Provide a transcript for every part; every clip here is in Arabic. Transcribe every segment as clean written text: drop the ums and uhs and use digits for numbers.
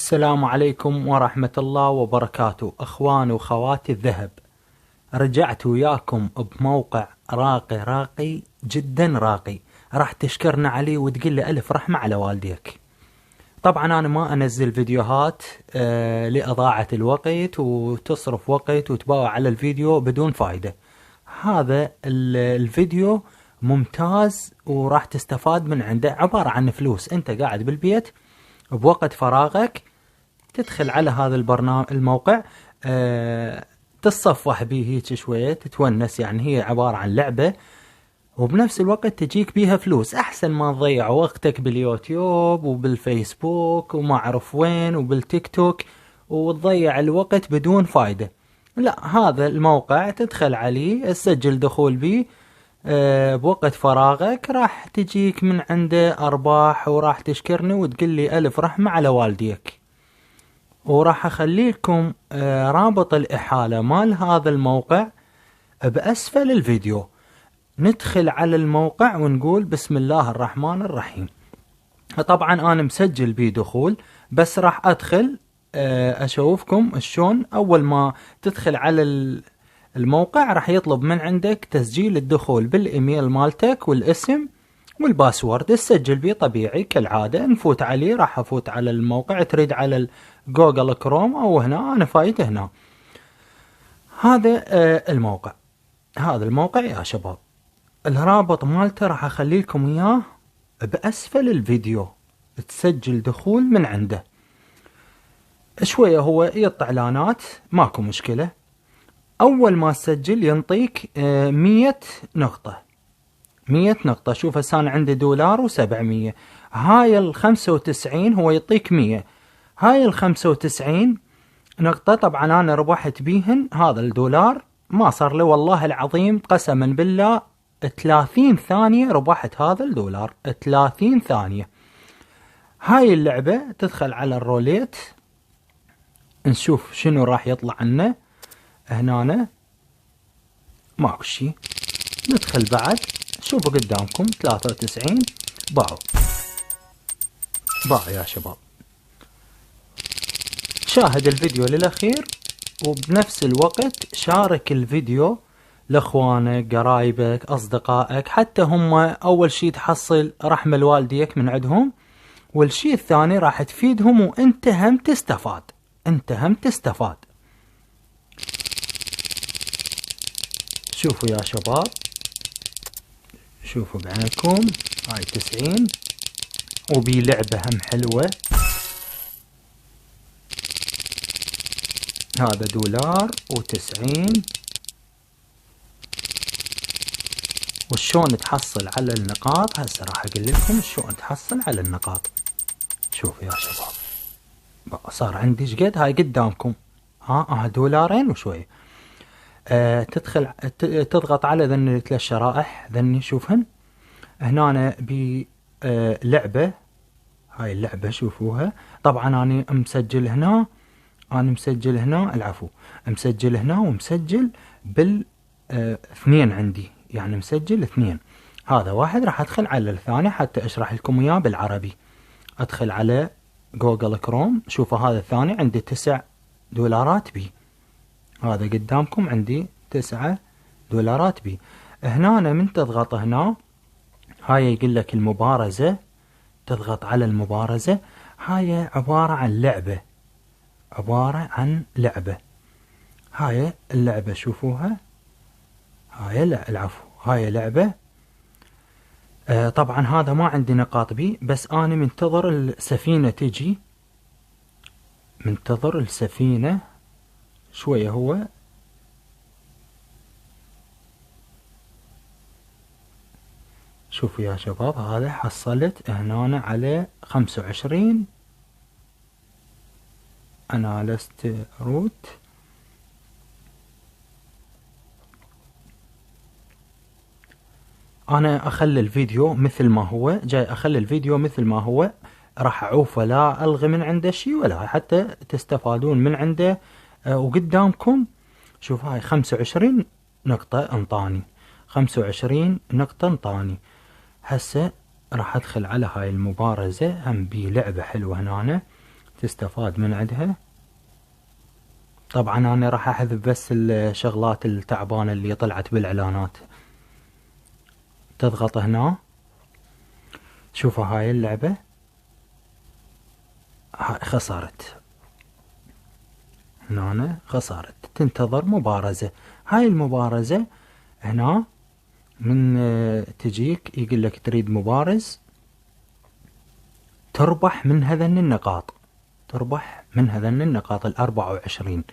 السلام عليكم ورحمة الله وبركاته. أخوان وخواتي الذهب، رجعت وياكم بموقع راقي جدا راقي. راح تشكرنا عليه وتقول لي ألف رحمة على والديك. طبعا أنا ما أنزل فيديوهات لإضاعة الوقت وتصرف وقت وتباوع على الفيديو بدون فايدة. هذا الفيديو ممتاز وراح تستفاد من عنده. عبارة عن فلوس، أنت قاعد بالبيت بوقت فراغك تدخل على هذا الموقع، تتصفح به هيك شوية تتونس. يعني هي عبارة عن لعبة وبنفس الوقت تجيك بيها فلوس. أحسن ما تضيع وقتك باليوتيوب وبالفيسبوك وما أعرف وين وبالتيك توك وتضيع الوقت بدون فايدة. لا، هذا الموقع تدخل عليه تسجل دخول به بوقت فراغك، راح تجيك من عنده أرباح وراح تشكرني وتقول لي ألف رحمة على والديك. وراح أخلي لكم رابط الإحالة مال هذا الموقع بأسفل الفيديو. ندخل على الموقع ونقول بسم الله الرحمن الرحيم. طبعا أنا مسجل بيه دخول، بس راح أدخل أشوفكم شلون. أول ما تدخل على الموقع راح يطلب من عندك تسجيل الدخول بالإيميل مالتك والاسم والباسورد. تسجل بيه طبيعي كالعادة. نفوت عليه، راح أفوت على الموقع. تريد على جوجل كروم أو هنا، أنا فايت هنا. هذا الموقع. هذا الموقع يا شباب، الرابط مالته راح أخلي لكم إياه بأسفل الفيديو. تسجل دخول من عنده. شوية هو يقطع إعلانات، ماكو مشكلة. أول ما تسجل ينطيك 100 نقطة. 100 نقطة. شوف هسه أنا عندي $1.700. هاي 95 هو يعطيك 100. هاي 95 نقطة طبعا أنا ربحت بيهن. هذا $1 ما صار لي والله العظيم قسما بالله 30 ثانية ربحت هذا $1. 30 ثانية. هاي اللعبة تدخل على الروليت، نشوف شنو راح يطلع لنا. هنا ماكو شي. ندخل بعد، شوفوا قدامكم 93 باعوا يا شباب. شاهد الفيديو للأخير وبنفس الوقت شارك الفيديو لأخوانك قرايبك أصدقائك، حتى هم أول شي تحصل رحمة لوالديك من عندهم، والشي الثاني راح تفيدهم وانت هم تستفاد. شوفوا يا شباب، شوفوا بعينكم. هاي 90 وبي لعبة هم حلوة. هذا $1.90. وشون تحصل على النقاط؟ هسه راح اقول لكم شلون تحصل على النقاط. شوفوا يا شباب، صار عندي شقد. هاي قدامكم $2 وشوية. تدخل تضغط على ذني 3 شرائح ذني، شوفهن هنا بلعبة. هاي اللعبة شوفوها. طبعا أنا مسجل هنا، العفو، مسجل هنا ومسجل اثنين عندي، يعني مسجل 2. هذا واحد. راح ادخل على الثاني حتى اشرح لكم اياه بالعربي. ادخل على جوجل كروم. شوفوا هذا الثاني عندي $9 بي. هذا قدامكم عندي $9 بي. هنا من تضغط هنا، هاي يقول لك المبارزة. تضغط على المبارزة. هاي عبارة عن لعبة. هاي اللعبة شوفوها. هاي لعبة. طبعا هذا ما عندي نقاط بي، بس أنا منتظر السفينة تجي. منتظر السفينة شوية. هو شوفوا يا شباب، هذا حصلت هنا على 25. أنا لست روت. أنا أخلي الفيديو مثل ما هو جاي. أخلي الفيديو مثل ما هو. راح أعوف ولا ألغي من عنده شي ولا، حتى تستفادون من عنده. وقدامكم شوف هاي 25 نقطة انطاني. 25 نقطة انطاني. هسه راح أدخل على هاي المبارزة. هم بي لعبة حلوة هنا. تستفاد من عندها. طبعا انا راح احذف بس الشغلات التعبانة اللي طلعت بالاعلانات. تضغط هنا، شوفوا هاي اللعبة خسرت هنا، خسرت. تنتظر مبارزة. هاي المبارزة هنا من تجيك يقول لك تريد مبارز، تربح من هذن النقاط، تربح من هذن النقاط 24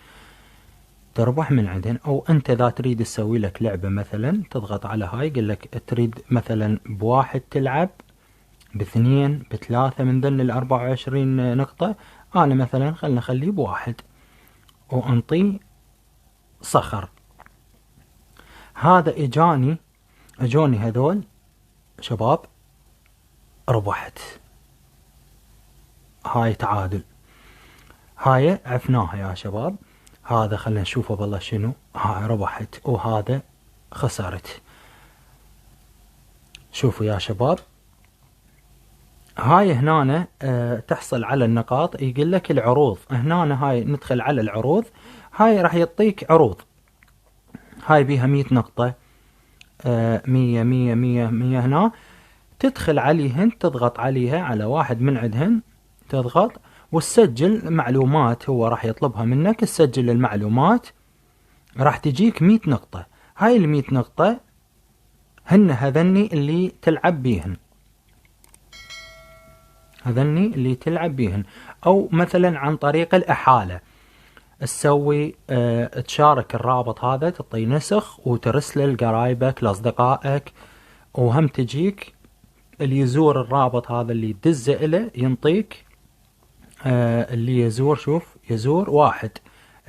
تربح من عندهن. او انت اذا تريد تسوي لك لعبة مثلا، تضغط على هاي يقول لك تريد مثلا بواحد تلعب، باثنين، بثلاثة من ذن 24 نقطة. انا مثلا خلنا نخليه بواحد وانطي صخر. هذا اجوني هذول شباب، ربحت. هاي تعادل، هاي عفناها يا شباب. هذا خلنا نشوفه بالله شنو. هاي ربحت وهذا خسرت. شوفوا يا شباب، هاي هنا تحصل على النقاط. يقول لك العروض هنا، هاي ندخل على العروض. هاي راح يعطيك عروض، هاي بيها 100 نقطة، 100 100 100 100. هنا تدخل عليهن، تضغط عليها على واحد من عندهن، تضغط وتسجل معلومات. هو راح يطلبها منك تسجل المعلومات، راح تجيك 100 نقطة. هاي ال 100 نقطة هذني اللي تلعب بيهن، هذني اللي تلعب بيهن. او مثلا عن طريق الاحالة تسوي تشارك الرابط هذا، تعطي نسخ وترسله لقرايبك لاصدقائك. وهم تجيك اللي يزور الرابط هذا اللي يدزه له ينطيك اللي يزور، شوف يزور واحد،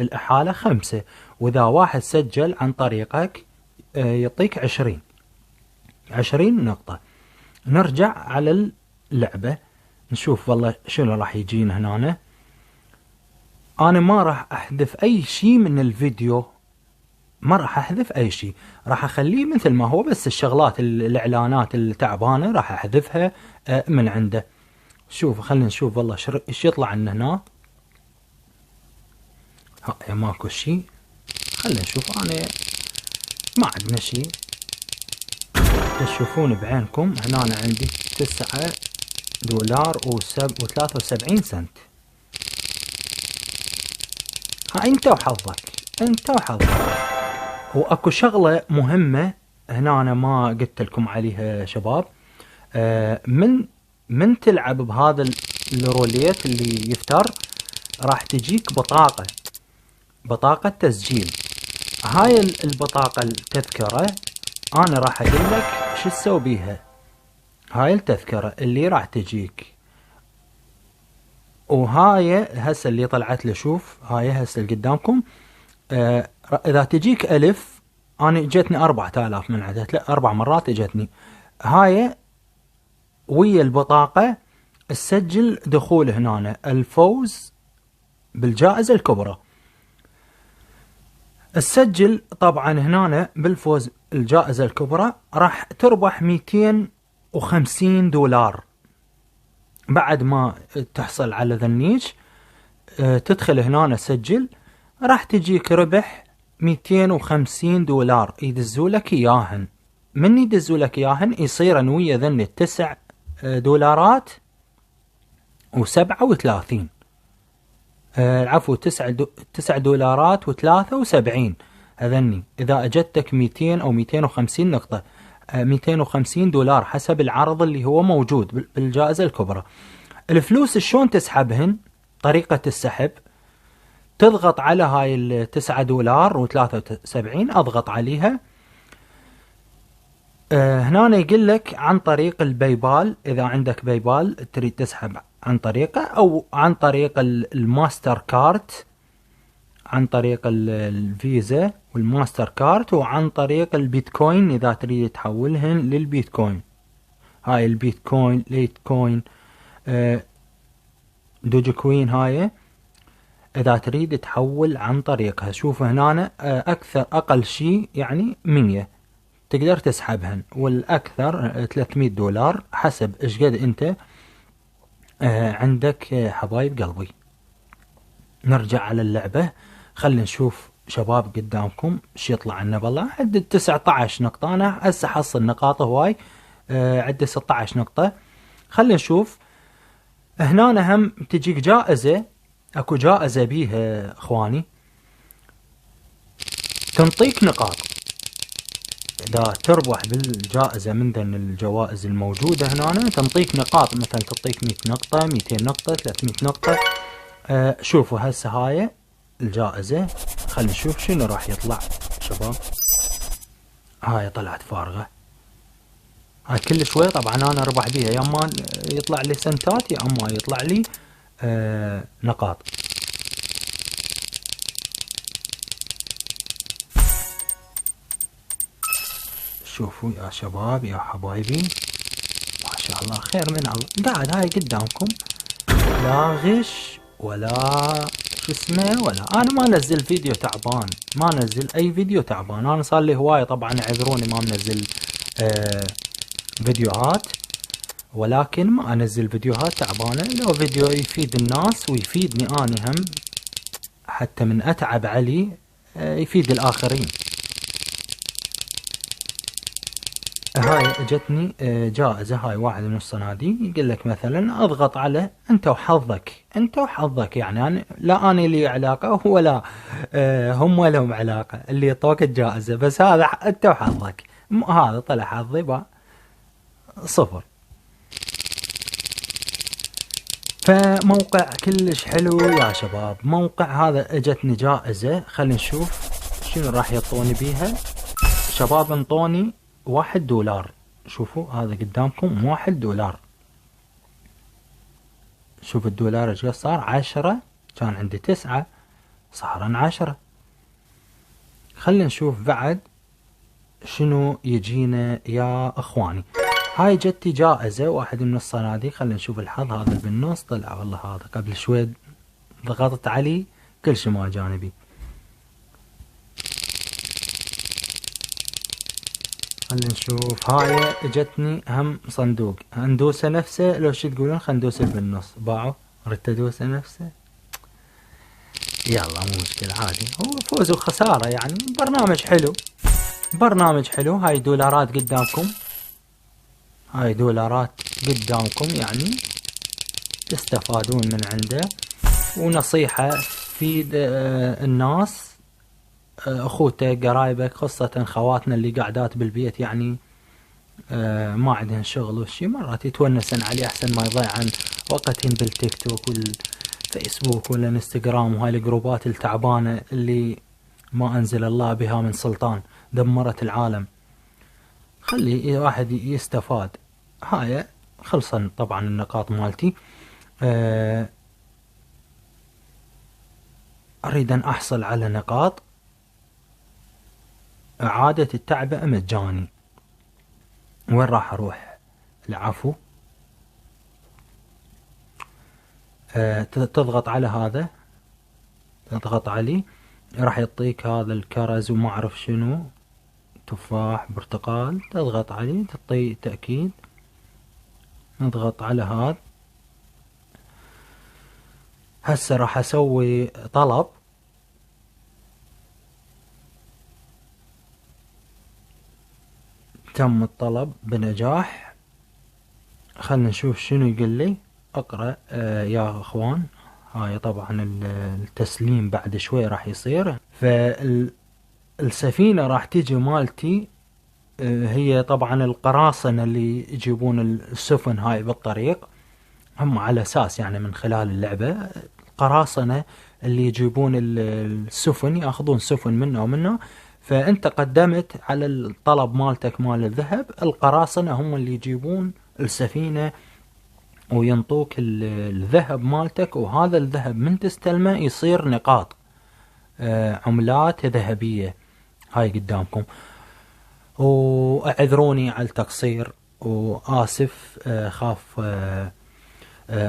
الإحالة 5. وإذا واحد سجل عن طريقك يعطيك 20 نقطة. نرجع على اللعبة نشوف والله شنو راح يجينا هنا. أنا ما راح أحذف أي شيء من الفيديو، ما راح أحذف أي شيء، راح أخليه مثل ما هو. بس الشغلات الإعلانات التعبانة راح أحذفها من عنده. شوف خلينا نشوف والله ايش يطلع عنا هنا. هاي ماكو شيء. خلينا نشوف. انا ما عندنا شيء، تشوفون بعينكم. هنا أنا عندي $9 و73 سنت. ها انت وحظك، انت وحظك. واكو شغلة مهمة هنا أنا ما قلت لكم عليها شباب. من تلعب بهذا الروليت اللي يفتر، راح تجيك بطاقة تسجيل. هاي البطاقة التذكرة انا راح اقول لك شو تسوي بيها. هاي التذكرة اللي راح تجيك، وهاي هسه اللي طلعت له، شوف هاي هسه اللي قدامكم. اذا تجيك 1000، انا اجتني 4000 من عدد، لا 4 مرات اجتني. هاي ويا البطاقة تسجل دخول هنا الفوز بالجائزة الكبرى. تسجل طبعا هنا بالفوز الجائزة الكبرى راح تربح $250. بعد ما تحصل على ذنيش تدخل هنا سجل، راح تجيك ربح $250 يدزولك اياهن. من يدزولك اياهن يصيرن ويا ذن $9 و37، العفو $9 و73. هذني اذا اجتك 200 او 250 نقطة، $250 حسب العرض اللي هو موجود بالجائزة الكبرى. الفلوس شلون تسحبهن؟ طريقة السحب تضغط على هاي $9 و73، اضغط عليها. هنا يقول لك عن طريق البايبال، اذا عندك بايبال تريد تسحب عن طريقه، او عن طريق الماستر كارت، عن طريق الفيزا والماستر كارت، وعن طريق البيتكوين اذا تريد تحولهن للبيتكوين. هاي البيتكوين، ليتكوين، دوج كوين، هاي اذا تريد تحول عن طريقها. شوف هنا اكثر اقل شيء يعني 100 تقدر تسحبهن، والاكثر $300 حسب ايش قد انت عندك حبايب قلبي. نرجع على اللعبة. خلينا نشوف شباب قدامكم ايش يطلع لنا. والله عدد 19 نقطة، انا هسه حصل نقاط هواي، عدد 16 نقطة. خلينا نشوف هنا هم تجيك جائزة، اكو جائزة بيها اخواني تنطيك نقاط. اذا تربح بالجائزة من ذن الجوائز الموجودة هنا تنطيك نقاط، مثلا تعطيك 100 نقطة 200 نقطة 300 نقطة. شوفوا هسه هاي الجائزة. خلينا نشوف شنو راح يطلع شباب. هاي طلعت فارغة، هاي كل شوي طبعا انا اربح بيها، يا اما يطلع لي سنتات يا اما يطلع لي نقاط. شوفوا يا شباب يا حبايبي، ما شاء الله خير من الله. قاعد هاي قدامكم لا غش ولا شو اسمه، ولا انا ما انزل فيديو تعبان، ما انزل اي فيديو تعبان. انا صار لي هوايه طبعا، اعذروني ما منزل فيديوهات، ولكن ما انزل فيديوهات تعبانه. لو فيديو يفيد الناس ويفيدني اني هم، حتى من اتعب علي يفيد الاخرين. هاي اجتني جائزة، هاي واحد من الصناديق يقول لك مثلا اضغط على انت وحظك، انت وحظك. يعني لا انا لي علاقة ولا هم لهم علاقة اللي يعطوك الجائزة، بس هذا انت وحظك. هذا طلع حظي صفر. فموقع كلش حلو يا شباب. موقع هذا اجتني جائزة، خلينا نشوف شنو راح يعطوني بيها. شباب انطوني $1. شوفوا هذا قدامكم $1. شوف الدولار ايش صار، 10 كان عندي 9 صار 10. خلينا نشوف بعد شنو يجينا يا اخواني. هاي جتي جائزة واحد من الصناديق. خلينا نشوف الحظ. هذا اللي بالنص طلع والله، هذا قبل شوي ضغطت عليه كل شيء ما جانبي. خلينا نشوف. هاي اجتني هم صندوق، هندوسه نفسه لو شو تقولون، خلينا ندوس اللي بالنص. باعوا ردت ادوسه نفسه، يلا مو مشكلة عادي، هو فوز وخسارة يعني. برنامج حلو، برنامج حلو. هاي دولارات قدامكم، هاي دولارات قدامكم يعني تستفادون من عنده. ونصيحة في الناس، اخوتك قرايبك، خاصة خواتنا اللي قاعدات بالبيت يعني ما عندهن شغل وشي، مرات يتونسن عليه احسن ما يضيع عن وقتهن بالتيك توك والفيسبوك والانستغرام وهاي الجروبات التعبانة اللي ما انزل الله بها من سلطان، دمرت العالم. خلي واحد يستفاد. هاي خلصن طبعا النقاط مالتي. اريد ان احصل على نقاط. اعادة التعبئة مجاني. وين راح اروح؟ العفو. تضغط على هذا، تضغط عليه راح يعطيك هذا الكرز وما اعرف شنو، تفاح برتقال. تضغط عليه تعطيه تأكيد. نضغط على هذا. هسه راح اسوي طلب. تم الطلب بنجاح. خلنا نشوف شنو يقول لي. اقرأ يا اخوان. هاي طبعا التسليم بعد شوي راح يصير. فالسفينة راح تيجي مالتي هي طبعا القراصنة اللي يجيبون السفن هاي بالطريق، هم على اساس يعني من خلال اللعبة القراصنة اللي يجيبون السفن، ياخذون سفن منا ومنا. فانت قدمت على الطلب مالتك مال الذهب، القراصنة هم اللي يجيبون السفينة وينطوك الذهب مالتك. وهذا الذهب من تستلمه يصير نقاط، عملات ذهبية. هاي قدامكم. واعذروني على التقصير وآسف، خاف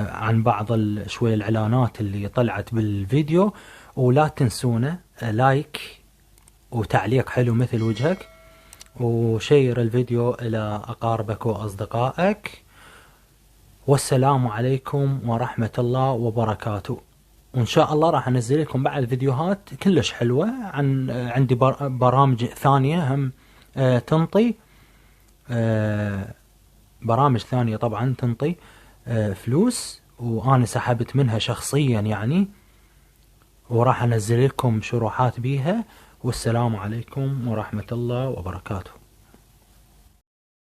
عن بعض شوي الإعلانات اللي طلعت بالفيديو. ولا تنسونا لايك وتعليق حلو مثل وجهك، وشير الفيديو إلى أقاربك وأصدقائك. والسلام عليكم ورحمة الله وبركاته. وإن شاء الله راح أنزل لكم بعد فيديوهات كلش حلوة عن عندي برامج ثانية هم تنطي برامج ثانية طبعا تنطي فلوس، وأنا سحبت منها شخصيا يعني، وراح أنزل لكم شروحات بيها. والسلام عليكم ورحمة الله وبركاته.